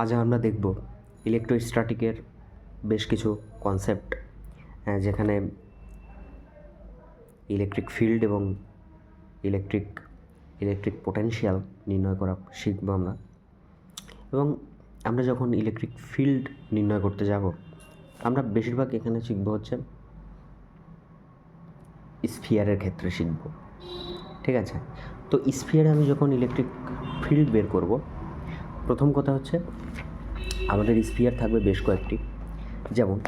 আজ আমরা দেখব ইলেকট্রোস্ট্যাটিকের বেশ কিছু কনসেপ্ট, যেখানে ইলেকট্রিক ফিল্ড এবং ইলেকট্রিক পোটেনশিয়াল নির্ণয় করা শিখব আমরা। এবং আমরা যখন ইলেকট্রিক ফিল্ড নির্ণয় করতে যাব, আমরা বেশিরভাগ এখানে শিখব হচ্ছে স্ফিয়ারের ক্ষেত্রে শিখব, ঠিক আছে? তো স্ফিয়ারে আমি যখন ইলেকট্রিক ফিল্ড বের করব, প্রথম কথা হচ্ছে আমাদের স্ফিয়ার থাকবে বেশ কয়েকটি। যেমন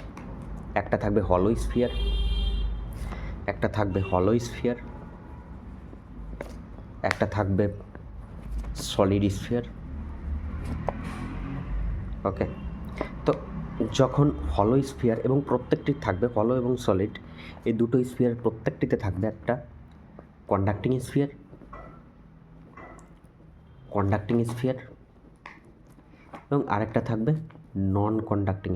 একটা থাকবে হলো স্ফিয়ার, একটা থাকবে একটা থাকবে সলিড স্ফিয়ার। ওকে, তো যখন হলো স্ফিয়ার এবং প্রত্যেকটি থাকবে হলো এবং সলিড, এই দুটো স্ফিয়ার প্রত্যেকটিতে থাকবে একটা কন্ডাক্টিং স্ফিয়ার এবং আরেকটা থাকবে নন কন্ডাক্টিং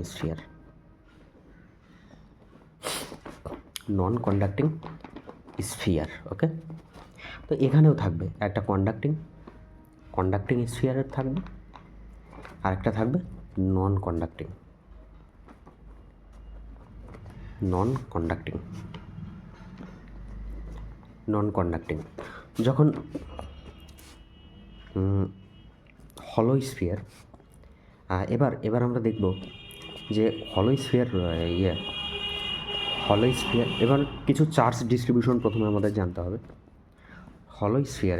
স্ফিয়ার। ওকে, তো এখানেও থাকবে একটা কন্ডাক্টিং স্ফিয়ারের থাকবে, আর একটা থাকবে নন কন্ডাক্টিং। যখন হলো স্ফিয়ার, এবার আমরা দেখব যে হলো স্ফিয়ার এবার কিছু চার্জ ডিস্ট্রিবিউশন প্রথমে আমাদের জানতে হবে। হলো sphere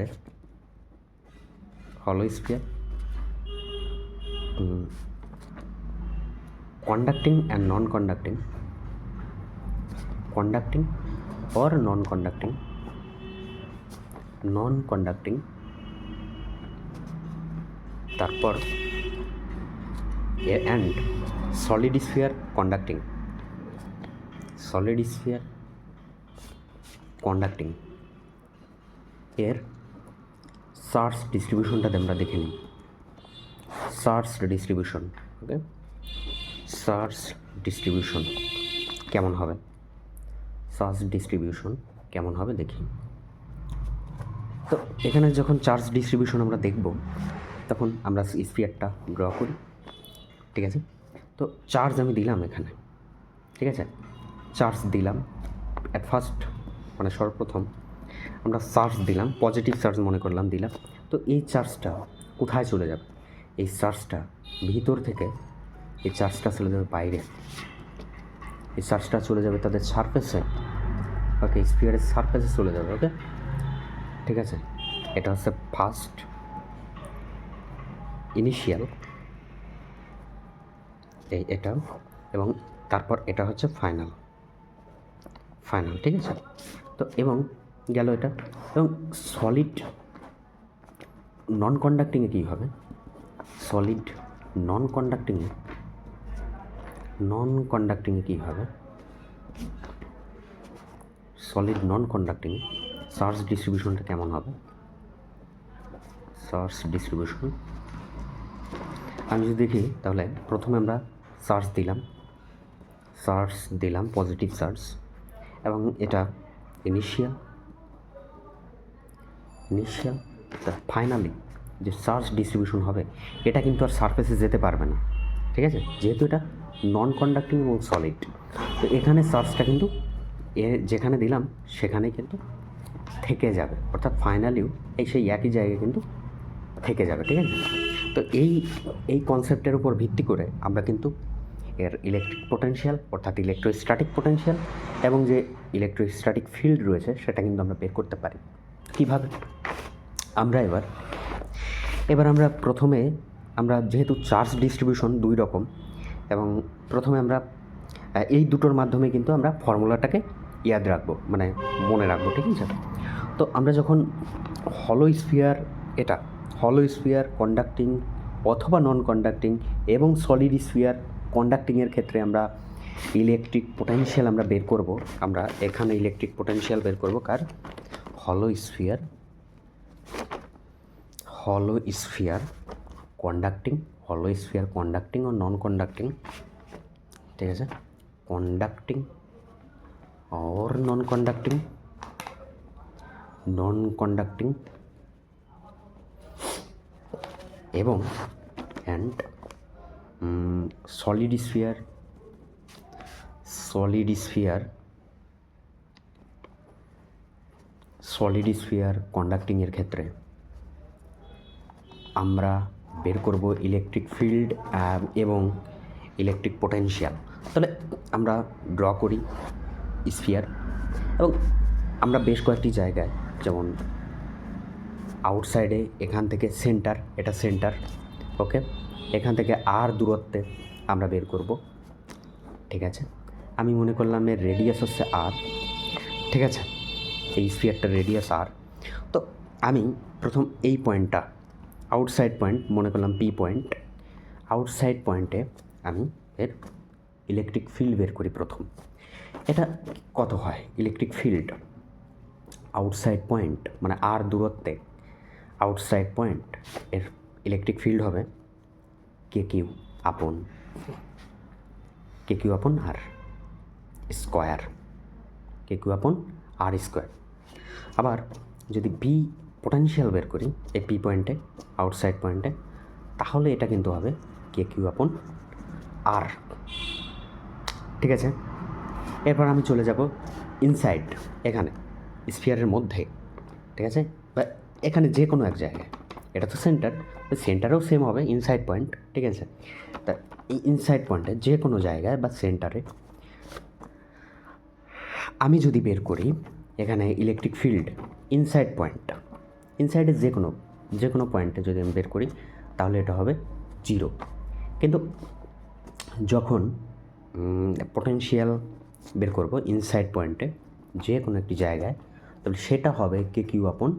conducting and non conducting or non conducting, তারপর অ্যান্ড সলিড স্ফিয়ার কন্ডাক্টিং এর চার্জ ডিস্ট্রিবিউশনটা আমরা দেখে নিই। চার্জ ডিস্ট্রিবিউশন কেমন হবে দেখি। তো এখানে যখন চার্জ ডিস্ট্রিবিউশন আমরা দেখব, তখন আমরা স্ফিয়ারটা ড্র করি, ঠিক আছে? তো চার্জ আমি দিলাম এখানে, ঠিক আছে? চার্জ দিলাম অ্যাট ফার্স্ট, মানে সর্বপ্রথম আমরা চার্জ দিলাম, পজিটিভ চার্জ মনে করলাম দিলাম। তো এই চার্জটা কোথায় চলে যাবে? এই চার্জটা ভিতর থেকে এই চার্জটা চলে যাবে বাইরে, এই চার্জটা চলে যাবে তাদের সারফেসে। ওকে, স্ফিয়ারের সারফেসে চলে যাবে। ওকে, ঠিক আছে? এটা হচ্ছে ফার্স্ট ইনিশিয়াল, এটা, এবং তারপর এটা হচ্ছে ফাইনাল, ঠিক আছে? তো এবং গেল এটা। এবং সলিড নন কন্ডাক্টিংয়ে কী হবে? সলিড নন কন্ডাক্টিং চার্জ ডিস্ট্রিবিউশনটা কেমন হবে? চার্জ ডিস্ট্রিবিউশন আমি যদি দেখি, তাহলে প্রথমে আমরা চার্জ দিলাম পজিটিভ চার্জ, এবং এটা ইনিশিয়াল, ফাইনালি যে চার্জ ডিস্ট্রিবিউশন হবে, এটা কিন্তু আর সারফেসে যেতে পারবে না, ঠিক আছে? যেহেতু এটা নন কন্ডাক্টিং এবং সলিড, তো এখানে চার্জটা কিন্তু যেখানে দিলাম সেখানেই কিন্তু থেকে যাবে, অর্থাৎ ফাইনালিও সেই একই জায়গায় কিন্তু থেকে যাবে, ঠিক আছে? তো এই কনসেপ্টের উপর ভিত্তি করে আমরা কিন্তু এর ইলেকট্রিক পোটেনশিয়াল, অর্থাৎ ইলেকট্রোস্ট্যাটিক পোটেনশিয়াল, এবং যে ইলেকট্রোস্ট্যাটিক ফিল্ড রয়েছে সেটা কিন্তু আমরা বের করতে পারি। কীভাবে? আমরা এবার প্রথমে যেহেতু চার্জ ডিস্ট্রিবিউশন দুই রকম, এবং প্রথমে আমরা এই দুটোর মাধ্যমে কিন্তু আমরা ফর্মুলাটাকে মনে রাখবো, ঠিক আছে? তো আমরা যখন হলো স্ফিয়ার কন্ডাক্টিং অথবা নন কন্ডাক্টিং, এবং সলিড স্ফিয়ার কন্ডাক্টিংয়ের ক্ষেত্রে আমরা ইলেকট্রিক পোটেনশিয়াল আমরা বের করব। আমরা এখানে ইলেকট্রিক পোটেনশিয়াল বের করব কার? হলো স্ফিয়ার কন্ডাক্টিং ও নন কন্ডাক্টিং, ঠিক আছে? কন্ডাক্টিং और নন কন্ডাক্টিং এবং সলিড স্ফিয়ার কন্ডাক্টিংয়ের ক্ষেত্রে আমরা বের করব ইলেকট্রিক ফিল্ড এবং ইলেকট্রিক পোটেনশিয়াল। তাহলে আমরা ড্র করি স্ফিয়ার, এবং আমরা বেশ কয়েকটি জায়গায়, যেমন আউটসাইডে এখান থেকে সেন্টার, এটা সেন্টার, ওকে, এখান থেকে আর দূরত্বে আমরা বের করব, ঠিক আছে। আমি মনে করলাম এর রেডিয়াস হচ্ছে আর, ঠিক আছে, এই স্ফিয়ারটার রেডিয়াস আর। তো আমি প্রথম এই পয়েন্টটা আউটসাইড পয়েন্ট মনে করলাম পি পয়েন্ট, আউটসাইড পয়েন্টে আমি এর ইলেকট্রিক ফিল্ড বের করি প্রথম। এটা কত হয় ইলেকট্রিক ফিল্ড আউটসাইড পয়েন্ট, মানে আর দূরত্বে আউটসাইড পয়েন্ট এর ইলেকট্রিক ফিল্ড হবে কে কিউ আপন আর স্কোয়ার, কে কিউ আপন আর স্কোয়ার। আবার যদি বি পোটেনশিয়াল বের করি এই পি পয়েন্টে আউটসাইড পয়েন্টে, তাহলে এটা কিন্তু হবে কে কিউ আপন আর, ঠিক আছে। এরপর আমি চলে যাব ইনসাইড, এখানে স্ফিয়ারের মধ্যে, ঠিক আছে, বা এখানে যে কোনো এক জায়গায়, এটা তো সেন্টার, সেন্টারেও সেম হবে ইনসাইড পয়েন্ট, ঠিক আছে। তা এই ইনসাইড পয়েন্টে যে কোনো জায়গায় বা সেন্টারে আমি যদি বের করি এখানে ইলেকট্রিক ফিল্ড ইনসাইড পয়েন্ট, ইনসাইডে যে কোনো পয়েন্টে যদি আমি বের করি তাহলে এটা হবে 0। কিন্তু যখন পোটেনশিয়াল বের করব ইনসাইড পয়েন্টে যে কোনো একটি জায়গায়, তাহলে সেটা হবে কে কিউ আপন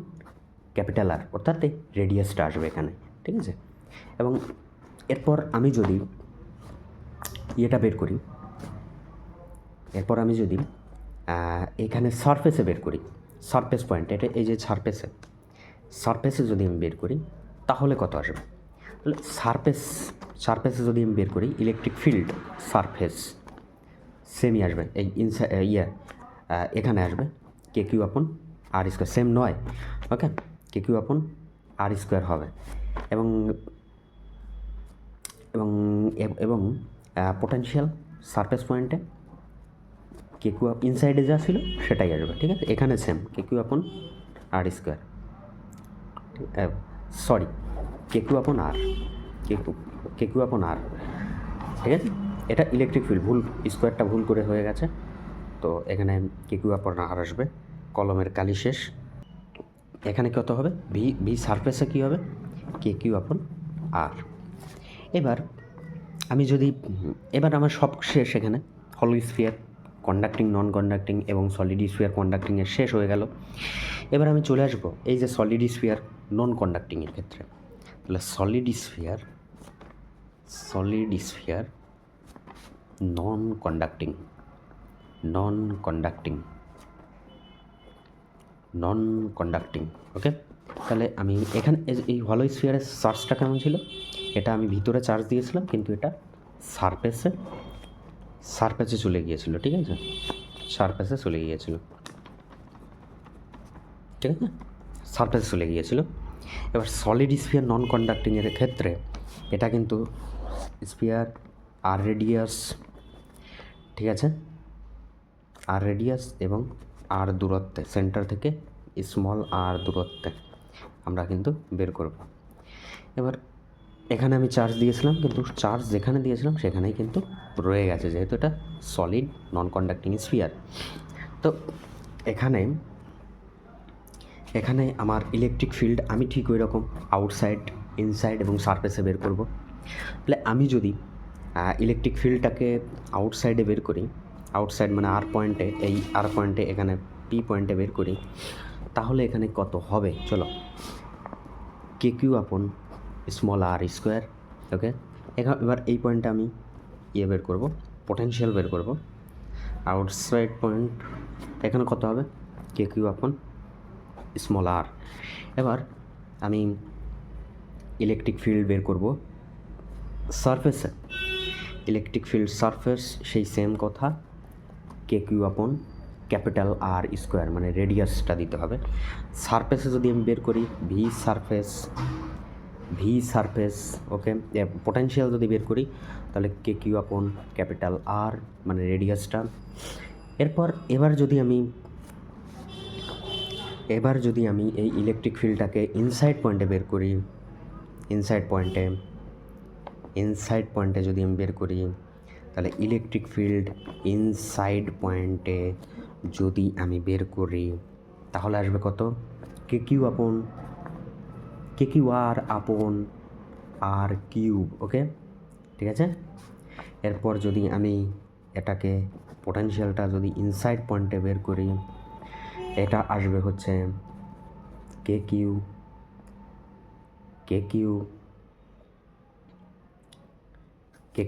ক্যাপিটাল আর, অর্থাৎ রেডিয়াসটা আসবে এখানে, ঠিক আছে। এবং এরপর আমি যদি এটা বের করি, এরপর আমি যদি এখানে সারফেসে বের করি, সারফেস পয়েন্ট, এটা এই যে সারফেসে যদি আমি বের করি তাহলে কত আসবে? তাহলে সারফেসে যদি আমি বের করি ইলেকট্রিক ফিল্ড সারফেস সেমই আসবে, এই এখানে আসবে কে কিউ আপন আর স্কোয়ার, সেম নয়, ওকে, কে কিউ আপন আর স্কোয়ার হবে। এবং এবং এবং পোটেনশিয়াল সারফেস পয়েন্টে কে কিউ আপ ইনসাইডে যা ছিল সেটাই আসবে, ঠিক আছে। এখানে সেম কে কিউ আপন আর স্কোয়ার, সরি কে কিউ আপন আর, কে কিউ আপন আর, ঠিক আছে। এটা ইলেকট্রিক ফিল্ড, ভুল, স্কোয়ারটা ভুল করে হয়ে গেছে, তো এখানে কে কিউ আপন আর আসবে, কলমের কালি শেষ। এখানে কত হবে ভি সারফেসে কী হবে কে কিউ আপন আর। এবার আমার সব শেষ, এখানে হলো স্ফিয়ার কন্ডাক্টিং, নন কন্ডাক্টিং এবং সলিড স্ফিয়ার কন্ডাক্টিংয়ের শেষ হয়ে গেল। এবার আমি চলে আসবো এই যে সলিড স্ফিয়ার নন কন্ডাক্টিংয়ের ক্ষেত্রে। তাহলে সলিড স্ফিয়ার নন কন্ডাক্টিং, ওকে। তাহলে আমি এখানে এই হলো স্ফিয়ারের চার্জটা কেমন ছিল, এটা আমি ভিতরে চার্জ দিয়েছিলাম, কিন্তু এটা সারফেসে চলে গিয়েছিল, ঠিক আছে, সারফেসে চলে গিয়েছিল, ঠিক আছে, সারফেসে চলে গিয়েছিল। এবার সলিড স্ফিয়ার নন কন্ডাক্টিংয়ের ক্ষেত্রে এটা কিন্তু স্ফিয়ার আর রেডিয়াস, ঠিক আছে, আর রেডিয়াস এবং আর দূরত্বে, সেন্টার থেকে স্মল আর দূরত্বে আমরা কিন্তু বের করব। এবার এখানে আমি চার্জ দিয়েছিলাম, কিন্তু চার্জ যেখানে দিয়েছিলাম সেখানেই কিন্তু রয়ে গেছে, যেহেতু এটা সলিড নন কন্ডাক্টিং স্ফিয়ার। তো এখানে আমার ইলেকট্রিক ফিল্ড আমি ঠিক ওই রকম আউটসাইড, ইনসাইড এবং সারফেসে বের করব। তাহলে আমি যদি ইলেকট্রিক ফিল্ডটাকে আউটসাইডে বের করি, আউটসাইড মানে আর পয়েন্টে, এই আর পয়েন্টে এখানে পি পয়েন্টে বের করি, তাহলে এখানে কত হবে, চলো, কে কিউ আপন স্মল আর স্কোয়ার, ওকে। এবার এই পয়েন্টে আমি বের করব, পোটেনশিয়াল বের করব, আউটসাইড পয়েন্ট এখানে কত হবে কে কিউ আপন স্মল আর। এবার আমি ইলেকট্রিক ফিল্ড বের করব সারফেসে, ইলেকট্রিক ফিল্ড সারফেস সেই সেম কথা, কে কিউ আপন ক্যাপিটাল আর স্কোয়ার, মানে রেডিয়াসটা দিতে হবে। সারফেসে যদি আমি বের করি ভি সারফেস ভি সারফেস, ওকে। পোটেনশিয়াল যদি বের করি তাহলে কে কিউ আপন ক্যাপিটাল আর, মানে রেডিয়াসটা। এরপর এবার যদি আমি এই ইলেকট্রিক ফিল্ডটাকে ইনসাইড পয়েন্টে বের করি, ইনসাইড পয়েন্টে যদি আমি বের করি, তাহলে ইলেকট্রিক ফিল্ড ইনসাইড পয়েন্টে যদি আমি বের করি তাহলে আসবে কত, কে কিউ আর আপন আর কিউব, ওকে, ঠিক আছে। এরপর যদি আমি এটাকে পোটেনশিয়ালটা যদি ইনসাইড পয়েন্টে বের করি, এটা আসবে হচ্ছে কে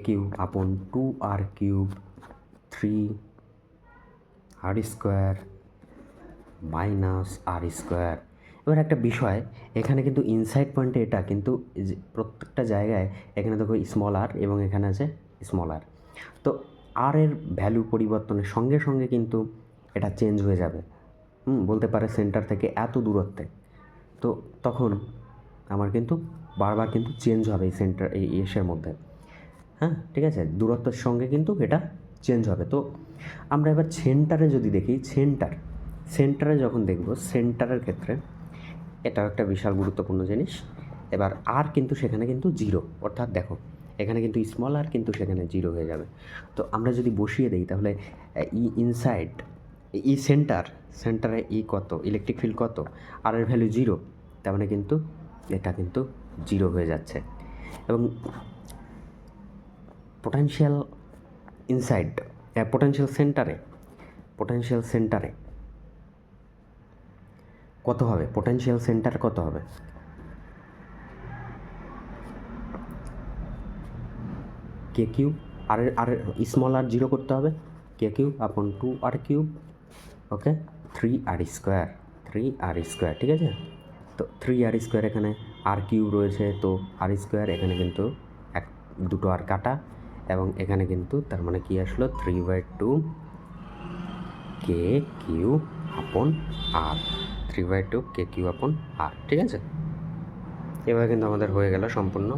q upon 2r cube 3r square minus r square. এবার একটা বিষয়, এখানে কিন্তু ইনসাইড পয়েন্টে এটা কিন্তু প্রত্যেকটা জায়গায় এখানে দেখো স্মল আর এবং এখানে আছে স্মল আর, তো আর এর ভ্যালু পরিবর্তনের সঙ্গে সঙ্গে কিন্তু এটা চেঞ্জ হয়ে যাবে। বলতে পারে সেন্টার থেকে এত দূরত্বে, তো তখন আমার কিন্তু বারবার কিন্তু চেঞ্জ হবে এই সেন্টার এই এসের মধ্যে, হ্যাঁ, ঠিক আছে, দূরত্বের সঙ্গে কিন্তু এটা চেঞ্জ হবে। তো আমরা এবার সেন্টারে যদি দেখি, সেন্টারে যখন দেখব, সেন্টারের ক্ষেত্রে এটাও একটা বিশাল গুরুত্বপূর্ণ জিনিস। এবার আর কিন্তু সেখানে কিন্তু জিরো, অর্থাৎ দেখো এখানে কিন্তু স্মল আর কিন্তু সেখানে জিরো হয়ে যাবে। তো আমরা যদি বসিয়ে দিই তাহলে ইনসাইড সেন্টারে কত, ইলেকট্রিক ফিল্ড কত, আর এর ভ্যালু জিরো, তার মানে কিন্তু এটা কিন্তু জিরো হয়ে যাচ্ছে। এবং পোটেনশিয়াল সেন্টারে কত হবে, পোটেনশিয়াল সেন্টার কত হবে, কে কিউ আর স্মল আর জিরো করতে হবে, কে কিউ আপন 2r কিউব, ওকে, 3r স্কোয়ার, ঠিক আছে। তো 3r স্কোয়ার, এখানে আর কিউব রয়েছে, তো আর স্কোয়ার, এখানে কিন্তু দুটো আর কাটা, এবং এখানে কিন্তু তার মানে কি আসলো 3/2 কে কিউ আপন আর, 3/2 কে কিউ আপন আর, ঠিক আছে। এবার কিন্তু আমাদের হয়ে গেল সম্পূর্ণ।